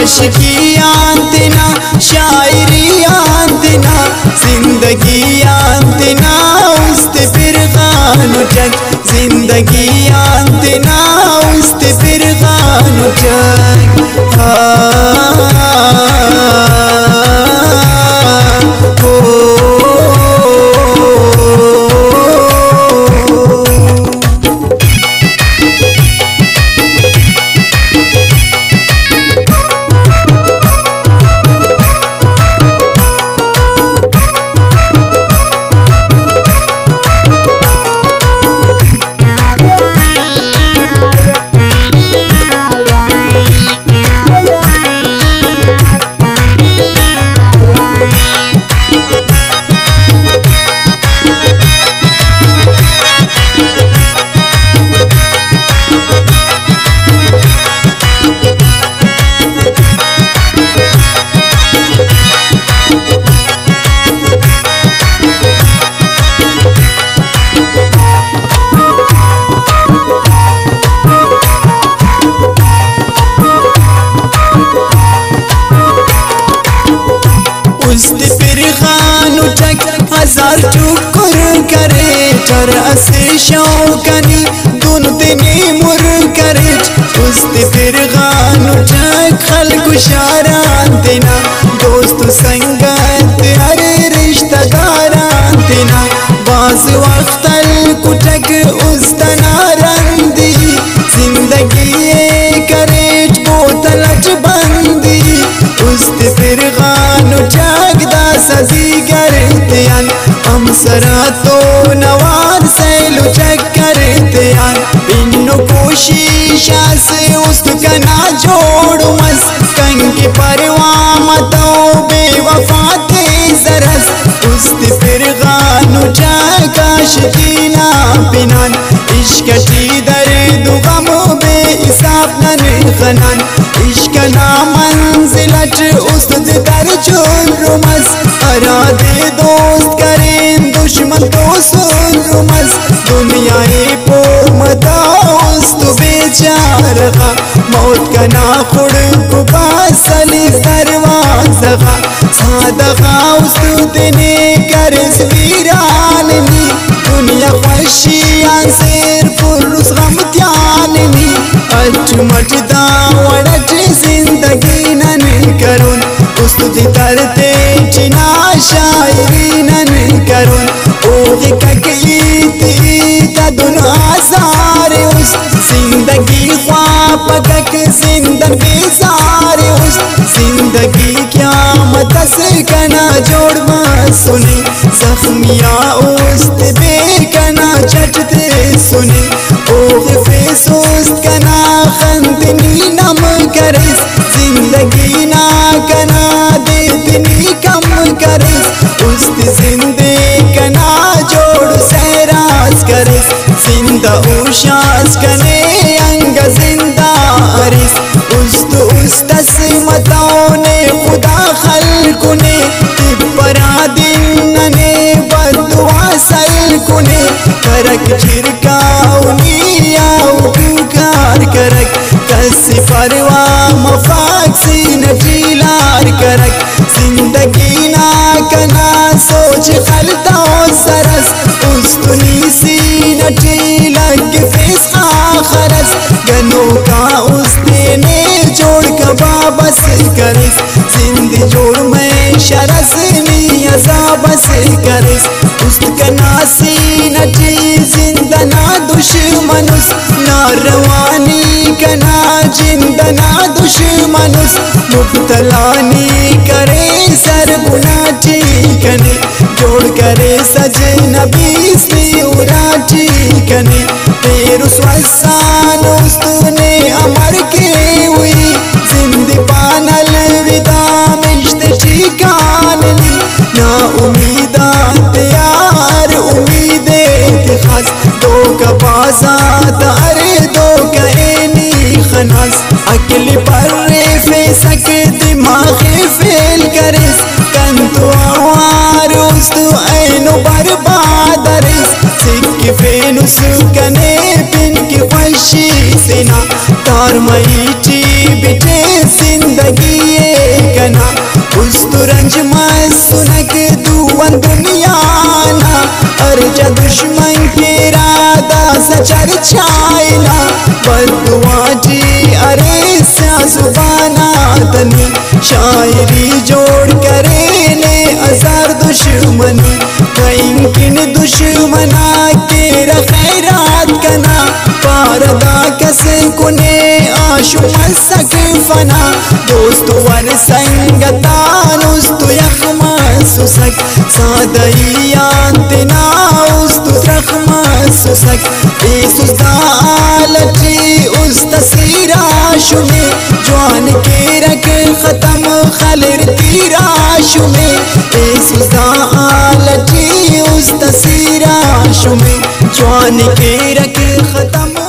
आशिकी आंतना शायरी आंतना जिंदगी आंतना उस्त फिर खानु चक जिंदगी आंतना उस्त फिर खानु चक हजार चुकुर करे चर असे शौकनी दुन दिनी मुर करे उस्त फिर गानु चक खल्कु शारान देना दोस्त संगत अरे रिश्तेदारान देना बाज वक्तल कुटक उस्तना रंदी जिंदगी करे बोतलच बंदी उस्त फिर गानु चक दा सजी करते हम सरा तो नवार सैलु चेक करते इन्नु कोशिशा से उस्त कना जोड़ू मस कंकी परवा मतो बेवफाते सरस उस्त फिर गानु चक आशिकीना पिनान इश्क ची दर्द गम बे हिसाब नन खनान इश्क ना मंजिलच उस्त दर चुरुमस अरादे दोस्त करें दुश्मन तो सुरुमस दुनियाए पो मदाउस्त बेचारा मौत का ना खुड़ को बासली दरवाज़ा सादगा उस्त देने करस वीराननी दुनिया खुशियां सेर पुरुष गम त्याननी अचमच दावड़च जिंदगी नन करुन उस्त तरते चिना शायरी नन करुन ओगे ककलीती तदुन आसारे उस जिंदगी ख्वाब कक जिंदन बेसारे उस जिंदगी क्या मतस कना जोड़ सुने जख्मिया उस्त देर कना चटते सुने ओगे फेसोस कना खंदनी नम करिस जिंदगी ना कना देतनी कम करिस उस्त जिंदे कना जोड़ सहराज करिस जिंदा उशास कने अंग जिंदा हरिस उस्तस मतौने खुदा खल्कुने तिब्बरा दिन ने बदुआ सल्कुने करक चिरकाउनी आउ पुकार करक कसी परवा मफाक्सी नजीलार करक जिंदगी ना कना सोच खलता सरस उस्तुनी सी नटी लग फेस खरस गनो का उस्ते ने जोड़ कबा बस करस जिंद जोड़ में शरस नियजा बस करस उस्त कनासी नटी जिंदना दुश्मनुस ना रवानी कना जिंदना दुश्मनुस मुब्तलानी करे सर बुनाटी कने जोड़ करे सजनबी से उराटी कने तेरु स्वसान उस्तने अमर के हुई जिंद पानल विदा मिश्त ठिकाननी ना उम्मीदा तैयार उम्मीदे खास दो का बाज़ात अरे दो का एनी खनास अकल पर फे सक दिमाग फेल करिस कंतु आवार उस्तु ऐनो बर्बाद रिस सिक फेनुस कने पिन की खुशी सेना तार मई टी बिटे जिंद जिंदगी कना उस तुरंज सुनक दुवन दुनिया ना अर्जा दुश्मन के राधा सचर छाइना बदुआ जी अरे जुबाना तनी शायरी जोड़ करे ने अजार दुश्मनी कहीं किन दुश्मना के खैरात कना पारदा कसे कुने आशु मसक फना दोस्त वर संगतान उस्तु यखमा सुसक सादइयान तना उस्तु रखमा सुसक एसुस दालची उस तसीराश में जवान के रख खत्म खलर तीराश में एसुस दालची उस तसीराश में जवान के रख खत्म